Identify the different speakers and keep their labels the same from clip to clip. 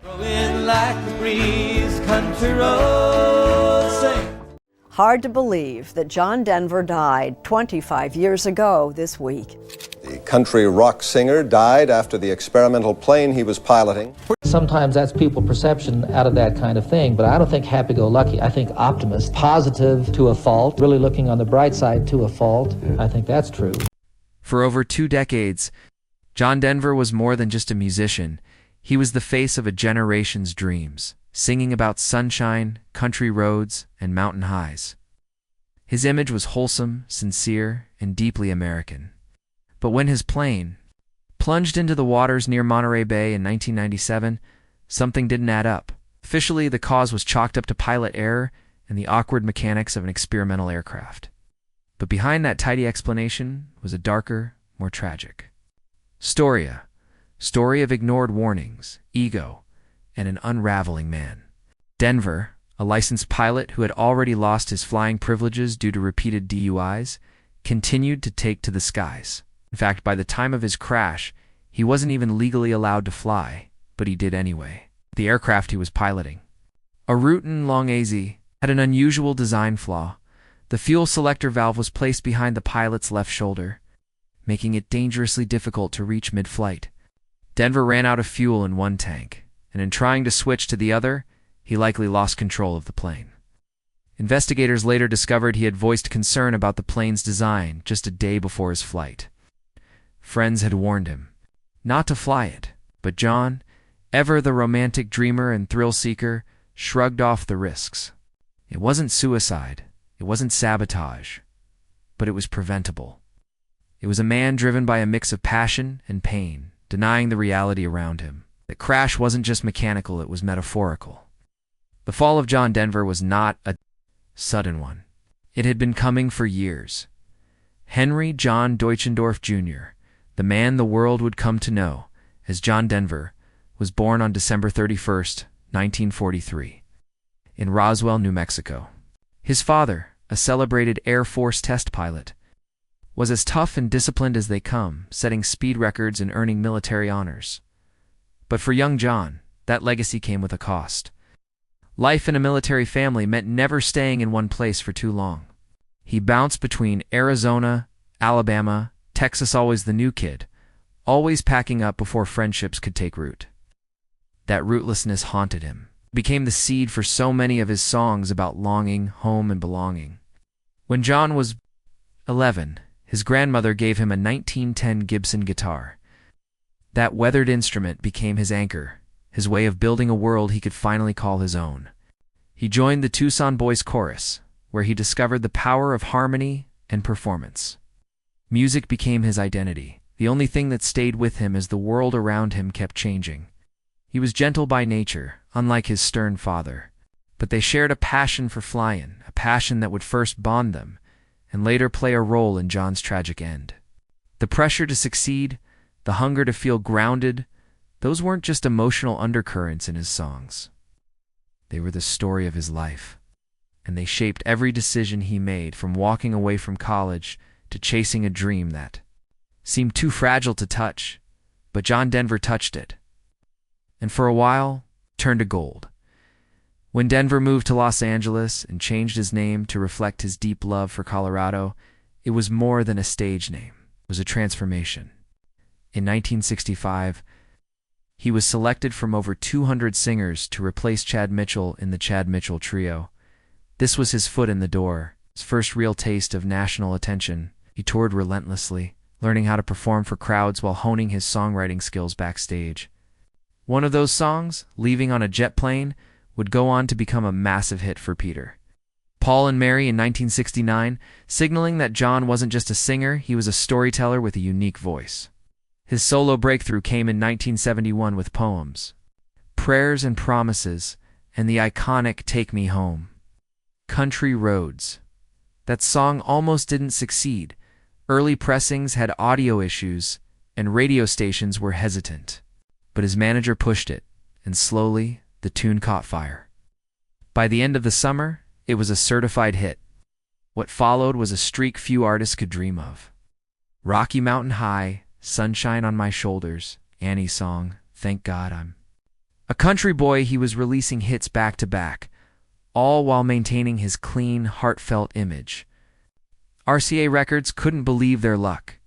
Speaker 1: Blowing like the breeze, country roads sing.
Speaker 2: Hard to believe that John Denver died 25 years ago this week.
Speaker 3: The country rock singer died after the experimental plane he was piloting.
Speaker 4: Sometimes that's people's perception out of that kind of thing, but I don't think happy-go-lucky. I think optimist, positive to a fault, really looking on the bright side to a fault. I think that's true.
Speaker 5: For over 2 decades, John Denver was more than just a musician. He was the face of a generation's dreams, singing about sunshine, country roads, and mountain highs. His image was wholesome, sincere, and deeply American. But when his plane plunged into the waters near Monterey Bay in 1997, something didn't add up. Officially, the cause was chalked up to pilot error and the awkward mechanics of an experimental aircraft. But behind that tidy explanation was a darker, more tragic story of ignored warnings, ego, and an unraveling man. Denver, a licensed pilot who had already lost his flying privileges due to repeated DUIs, continued to take to the skies. In fact, by the time of his crash, he wasn't even legally allowed to fly, but he did anyway. The aircraft he was piloting, a Rutan Long-AZ, had an unusual design flaw. The fuel selector valve was placed behind the pilot's left shoulder, making it dangerously difficult to reach mid-flight. Denver ran out of fuel in one tank, and in trying to switch to the other, he likely lost control of the plane. Investigators later discovered he had voiced concern about the plane's design just a day before his flight. Friends had warned him not to fly it, but John, ever the romantic dreamer and thrill-seeker, shrugged off the risks. It wasn't suicide, it wasn't sabotage, but it was preventable. It was a man driven by a mix of passion and pain, denying the reality around him. The crash wasn't just mechanical, it was metaphorical. The fall of John Denver was not a sudden one. It had been coming for years. Henry John Deutschendorf Jr., the man the world would come to know as John Denver, was born on December 31st, 1943, in Roswell, New Mexico. His father, a celebrated Air Force test pilot, was as tough and disciplined as they come, setting speed records and earning military honors. But for young John, that legacy came with a cost. Life in a military family meant never staying in one place for too long. He bounced between Arizona, Alabama, Texas, always the new kid, always packing up before friendships could take root. That rootlessness haunted him, became the seed for so many of his songs about longing, home, and belonging. When John was 11, his grandmother gave him a 1910 Gibson guitar. That weathered instrument became his anchor, his way of building a world he could finally call his own. He joined the Tucson Boys Chorus, where he discovered the power of harmony and performance. Music became his identity, the only thing that stayed with him as the world around him kept changing. He was gentle by nature, unlike his stern father, but they shared a passion for flying, a passion that would first bond them, and later play a role in John's tragic end. The pressure to succeed, the hunger to feel grounded, those weren't just emotional undercurrents in his songs. They were the story of his life, and they shaped every decision he made, from walking away from college to chasing a dream that seemed too fragile to touch, but John Denver touched it, and for a while turned to gold. When Denver moved to Los Angeles and changed his name to reflect his deep love for Colorado, it was more than a stage name. It was a transformation. In 1965, he was selected from over 200 singers to replace Chad Mitchell in the Chad Mitchell Trio. This was his foot in the door, his first real taste of national attention. He toured relentlessly, learning how to perform for crowds while honing his songwriting skills backstage. One of those songs, Leaving on a Jet Plane, would go on to become a massive hit for Peter, Paul and Mary in 1969, signaling that John wasn't just a singer, he was a storyteller with a unique voice. His solo breakthrough came in 1971 with Poems, Prayers and Promises, and the iconic Take Me Home. Country Roads. That song almost didn't succeed. Early pressings had audio issues, and radio stations were hesitant. But his manager pushed it, and slowly, the tune caught fire. By the end of the summer, it was a certified hit. What followed was a streak few artists could dream of. Rocky Mountain High, Sunshine on My Shoulders, Annie's Song, Thank God I'm A country boy, he was releasing hits back to back, all while maintaining his clean, heartfelt image. RCA Records couldn't believe their luck.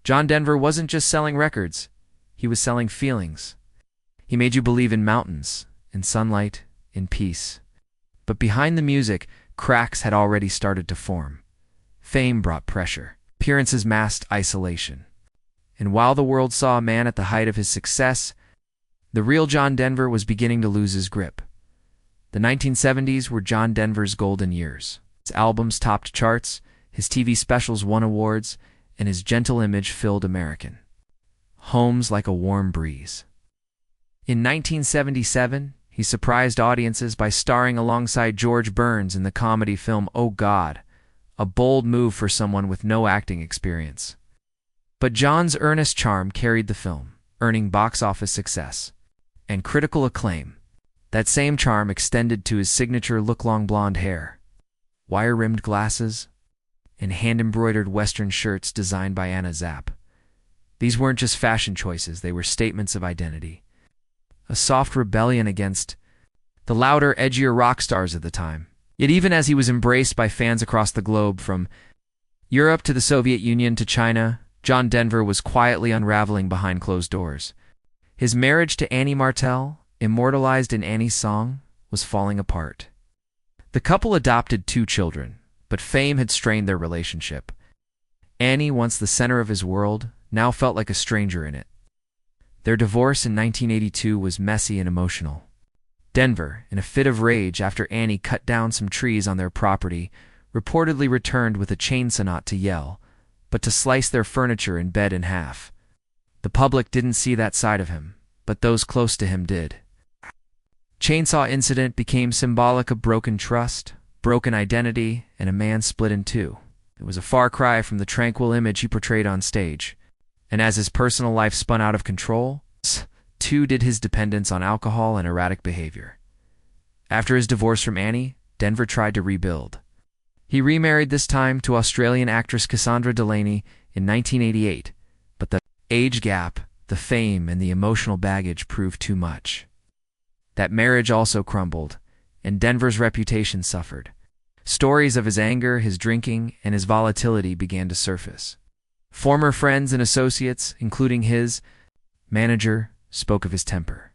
Speaker 5: John Denver wasn't just selling records, he was selling feelings. He made you believe in mountains, in sunlight, in peace. But behind the music, cracks had already started to form. Fame brought pressure. Appearances masked isolation. And while the world saw a man at the height of his success, the real John Denver was beginning to lose his grip. The 1970s were John Denver's golden years. His albums topped charts, his TV specials won awards, and his gentle image filled American homes like a warm breeze. In 1977, he surprised audiences by starring alongside George Burns in the comedy film Oh God, a bold move for someone with no acting experience. But John's earnest charm carried the film, earning box office success and critical acclaim. That same charm extended to his signature look-long blonde hair, wire-rimmed glasses, and hand-embroidered Western shirts designed by Anna Zapp. These weren't just fashion choices, they were statements of identity. A soft rebellion against the louder, edgier rock stars of the time. Yet even as he was embraced by fans across the globe, from Europe to the Soviet Union to China, John Denver was quietly unraveling behind closed doors. His marriage to Annie Martel, immortalized in Annie's song, was falling apart. The couple adopted 2 children, but fame had strained their relationship. Annie, once the center of his world, now felt like a stranger in it. Their divorce in 1982 was messy and emotional. Denver, in a fit of rage after Annie cut down some trees on their property, reportedly returned with a chainsaw not to yell, but to slice their furniture and bed in half. The public didn't see that side of him, but those close to him did. Chainsaw incident became symbolic of broken trust, broken identity, and a man split in 2. It was a far cry from the tranquil image he portrayed on stage. And as his personal life spun out of control, so did his dependence on alcohol and erratic behavior. After his divorce from Annie, Denver tried to rebuild. He remarried, this time to Australian actress Cassandra Delaney, in 1988, but the age gap, the fame, and the emotional baggage proved too much. That marriage also crumbled, and Denver's reputation suffered. Stories of his anger, his drinking, and his volatility began to surface. Former friends and associates, including his manager, spoke of his temper.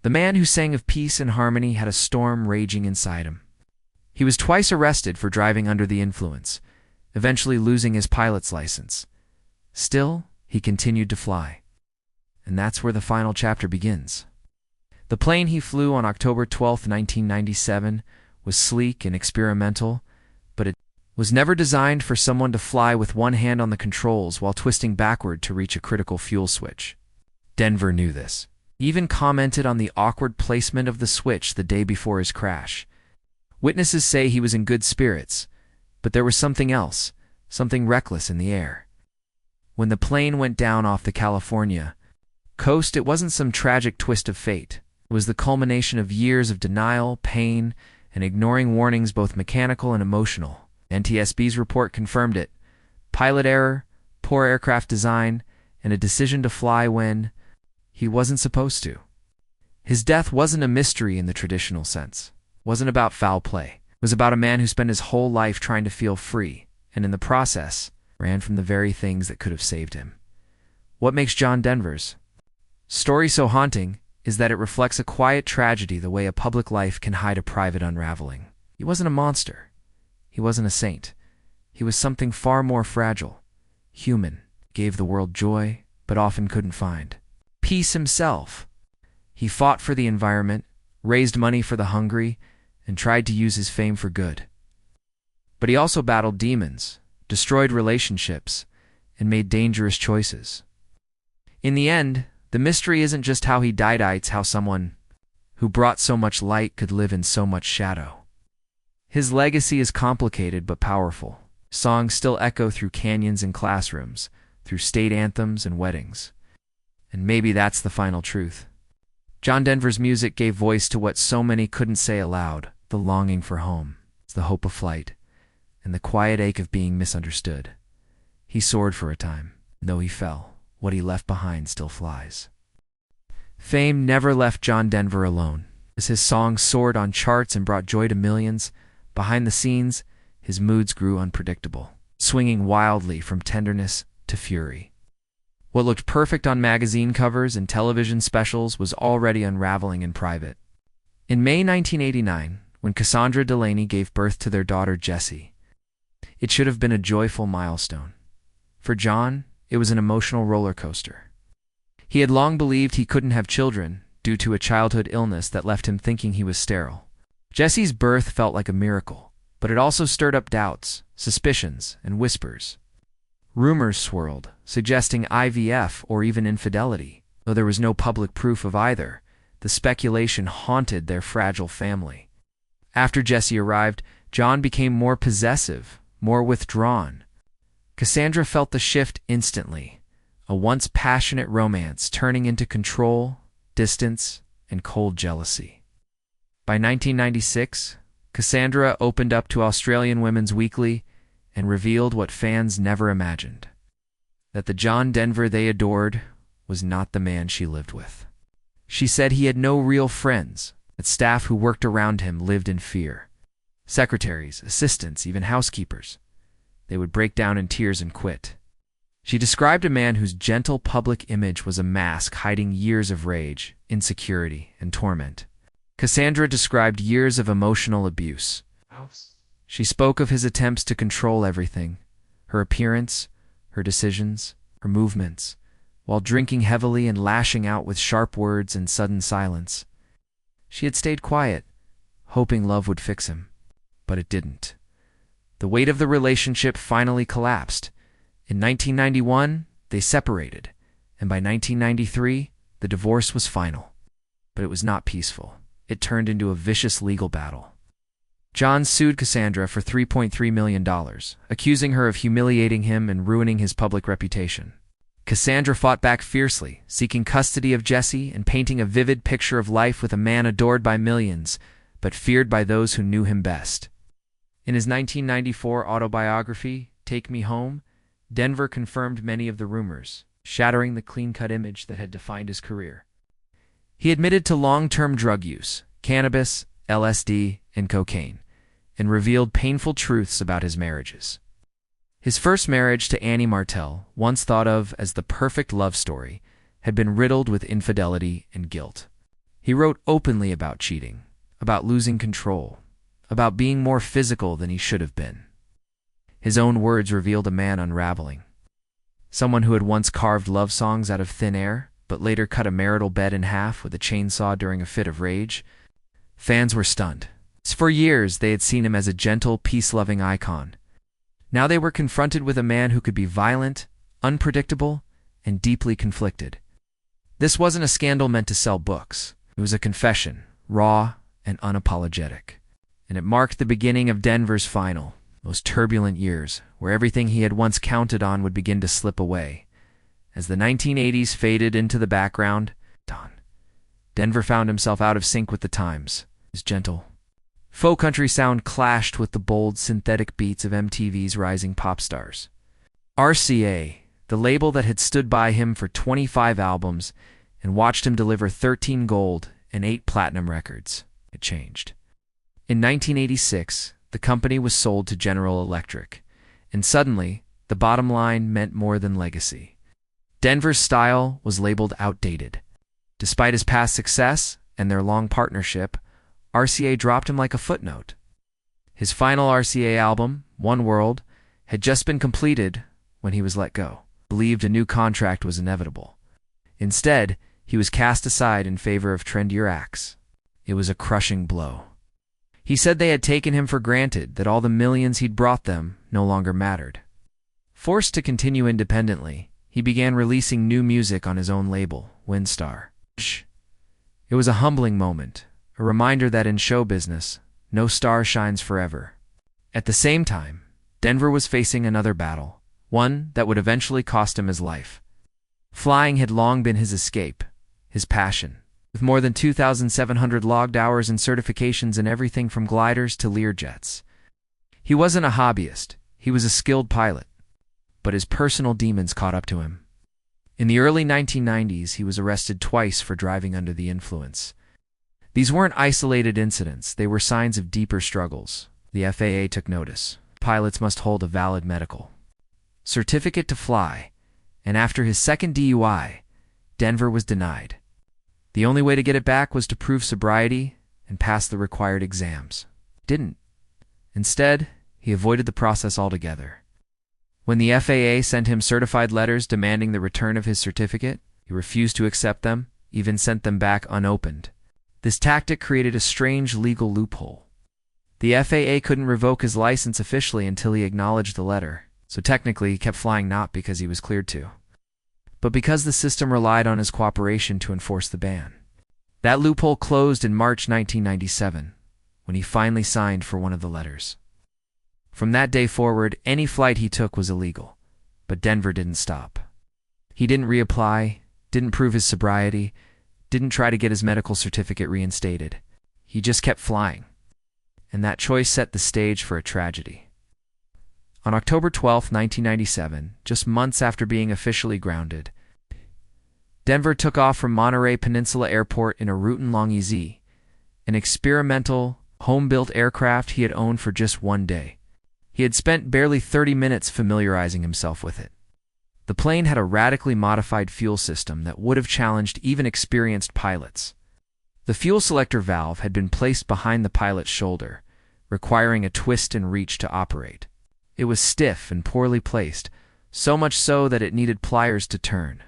Speaker 5: The man who sang of peace and harmony had a storm raging inside him. He was twice arrested for driving under the influence, eventually losing his pilot's license. Still, he continued to fly. And that's where the final chapter begins. The plane he flew on October 12, 1997, was sleek and experimental, but it was never designed for someone to fly with one hand on the controls while twisting backward to reach a critical fuel switch. Denver knew this. He even commented on the awkward placement of the switch the day before his crash. Witnesses say he was in good spirits, but there was something else, something reckless in the air. When the plane went down off the California coast, it wasn't some tragic twist of fate. It was the culmination of years of denial, pain, and ignoring warnings, both mechanical and emotional. NTSB's report confirmed it. Pilot error, poor aircraft design, and a decision to fly when he wasn't supposed to. His death wasn't a mystery in the traditional sense. It wasn't about foul play. It was about a man who spent his whole life trying to feel free, and in the process, ran from the very things that could have saved him. What makes John Denver's story so haunting is that it reflects a quiet tragedy, the way a public life can hide a private unraveling. He wasn't a monster. He wasn't a saint. He was something far more fragile, human, gave the world joy, but often couldn't find peace himself. He fought for the environment, raised money for the hungry, and tried to use his fame for good. But he also battled demons, destroyed relationships, and made dangerous choices. In the end, the mystery isn't just how he died, it's how someone who brought so much light could live in so much shadow. His legacy is complicated but powerful. Songs still echo through canyons and classrooms, through state anthems and weddings. And maybe that's the final truth. John Denver's music gave voice to what so many couldn't say aloud: the longing for home, the hope of flight, and the quiet ache of being misunderstood. He soared for a time. Though he fell, what he left behind still flies. Fame never left John Denver alone. As his songs soared on charts and brought joy to millions, behind the scenes, his moods grew unpredictable, swinging wildly from tenderness to fury. What looked perfect on magazine covers and television specials was already unraveling in private. In May 1989, when Cassandra Delaney gave birth to their daughter Jessie, it should have been a joyful milestone. For John, it was an emotional roller coaster. He had long believed he couldn't have children due to a childhood illness that left him thinking he was sterile. Jessie's birth felt like a miracle, but it also stirred up doubts, suspicions, and whispers. Rumors swirled, suggesting IVF or even infidelity. Though there was no public proof of either, the speculation haunted their fragile family. After Jessie arrived, John became more possessive, more withdrawn. Cassandra felt the shift instantly, a once passionate romance turning into control, distance, and cold jealousy. By 1996, Cassandra opened up to Australian Women's Weekly and revealed what fans never imagined: that the John Denver they adored was not the man she lived with. She said he had no real friends, that staff who worked around him lived in fear. Secretaries, assistants, even housekeepers. They would break down in tears and quit. She described a man whose gentle public image was a mask hiding years of rage, insecurity, and torment. Cassandra described years of emotional abuse. She spoke of his attempts to control everything: her appearance, her decisions, her movements, while drinking heavily and lashing out with sharp words and sudden silence. She had stayed quiet, hoping love would fix him, but it didn't. The weight of the relationship finally collapsed. In 1991, they separated, and by 1993, the divorce was final. But it was not peaceful. It turned into a vicious legal battle. John sued Cassandra for $3.3 million, accusing her of humiliating him and ruining his public reputation. Cassandra fought back fiercely, seeking custody of Jessie and painting a vivid picture of life with a man adored by millions, but feared by those who knew him best. In his 1994 autobiography, Take Me Home, Denver confirmed many of the rumors, shattering the clean-cut image that had defined his career. He admitted to long-term drug use, cannabis, LSD, and cocaine, and revealed painful truths about his marriages. His first marriage to Annie Martell, once thought of as the perfect love story, had been riddled with infidelity and guilt. He wrote openly about cheating, about losing control, about being more physical than he should have been. His own words revealed a man unraveling. Someone who had once carved love songs out of thin air, but later cut a marital bed in half with a chainsaw during a fit of rage. Fans were stunned. For years, they had seen him as a gentle, peace-loving icon. Now they were confronted with a man who could be violent, unpredictable, and deeply conflicted. This wasn't a scandal meant to sell books. It was a confession, raw and unapologetic. And it marked the beginning of Denver's final, those turbulent years, where everything he had once counted on would begin to slip away. As the 1980s faded into the background, Denver found himself out of sync with the times. His gentle, folk country sound clashed with the bold, synthetic beats of MTV's rising pop stars. RCA, the label that had stood by him for 25 albums and watched him deliver 13 gold and 8 platinum records, had changed. In 1986, the company was sold to General Electric, and suddenly, the bottom line meant more than legacy. Denver's style was labeled outdated. Despite his past success and their long partnership, RCA dropped him like a footnote. His final RCA album, One World, had just been completed when he was let go. Believed a new contract was inevitable. Instead, he was cast aside in favor of trendier acts. It was a crushing blow. He said they had taken him for granted, that all the millions he'd brought them no longer mattered. Forced to continue independently, he began releasing new music on his own label, Windstar. It was a humbling moment, a reminder that in show business, no star shines forever. At the same time, Denver was facing another battle, one that would eventually cost him his life. Flying had long been his escape, his passion. With more than 2,700 logged hours and certifications in everything from gliders to Learjets. He wasn't a hobbyist, he was a skilled pilot. But his personal demons caught up to him. In the early 1990s, he was arrested twice for driving under the influence. These weren't isolated incidents, they were signs of deeper struggles. The FAA took notice. Pilots must hold a valid medical certificate to fly, and after his second DUI, Denver was denied. The only way to get it back was to prove sobriety and pass the required exams. Didn't. Instead, he avoided the process altogether. When the FAA sent him certified letters demanding the return of his certificate, he refused to accept them, even sent them back unopened. This tactic created a strange legal loophole. The FAA couldn't revoke his license officially until he acknowledged the letter, so technically he kept flying not because he was cleared to, but because the system relied on his cooperation to enforce the ban. That loophole closed in March 1997, when he finally signed for one of the letters. From that day forward, any flight he took was illegal, but Denver didn't stop. He didn't reapply, didn't prove his sobriety, didn't try to get his medical certificate reinstated. He just kept flying. And that choice set the stage for a tragedy. On October 12, 1997, just months after being officially grounded, Denver took off from Monterey Peninsula Airport in a Rutan-Long EZ, an experimental, home-built aircraft he had owned for just one day. He had spent barely 30 minutes familiarizing himself with it. The plane had a radically modified fuel system that would have challenged even experienced pilots. The fuel selector valve had been placed behind the pilot's shoulder, requiring a twist and reach to operate. It was stiff and poorly placed, so much so that it needed pliers to turn.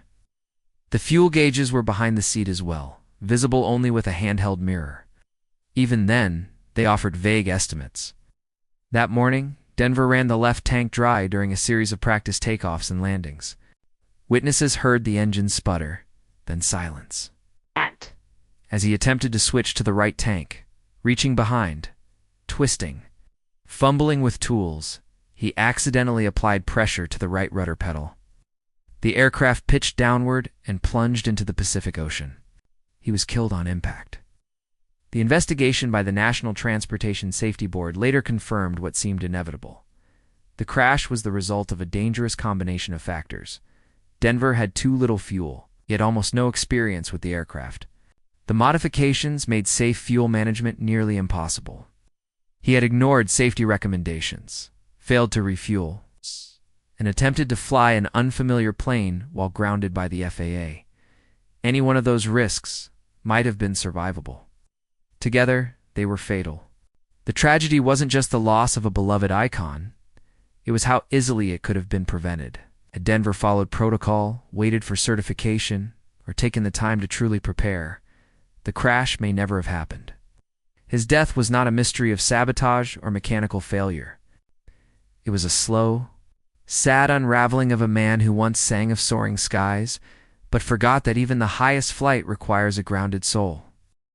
Speaker 5: The fuel gauges were behind the seat as well, visible only with a handheld mirror. Even then, they offered vague estimates. That morning, Denver ran the left tank dry during a series of practice takeoffs and landings. Witnesses heard the engine sputter, then silence. As he attempted to switch to the right tank, reaching behind, twisting, fumbling with tools, he accidentally applied pressure to the right rudder pedal. The aircraft pitched downward and plunged into the Pacific Ocean. He was killed on impact. The investigation by the National Transportation Safety Board later confirmed what seemed inevitable. The crash was the result of a dangerous combination of factors. Denver had too little fuel, yet almost no experience with the aircraft. The modifications made safe fuel management nearly impossible. He had ignored safety recommendations, failed to refuel, and attempted to fly an unfamiliar plane while grounded by the FAA. Any one of those risks might have been survivable. Together, they were fatal. The tragedy wasn't just the loss of a beloved icon, it was how easily it could have been prevented. Had Denver followed protocol, waited for certification, or taken the time to truly prepare, the crash may never have happened. His death was not a mystery of sabotage or mechanical failure. It was a slow, sad unraveling of a man who once sang of soaring skies, but forgot that even the highest flight requires a grounded soul.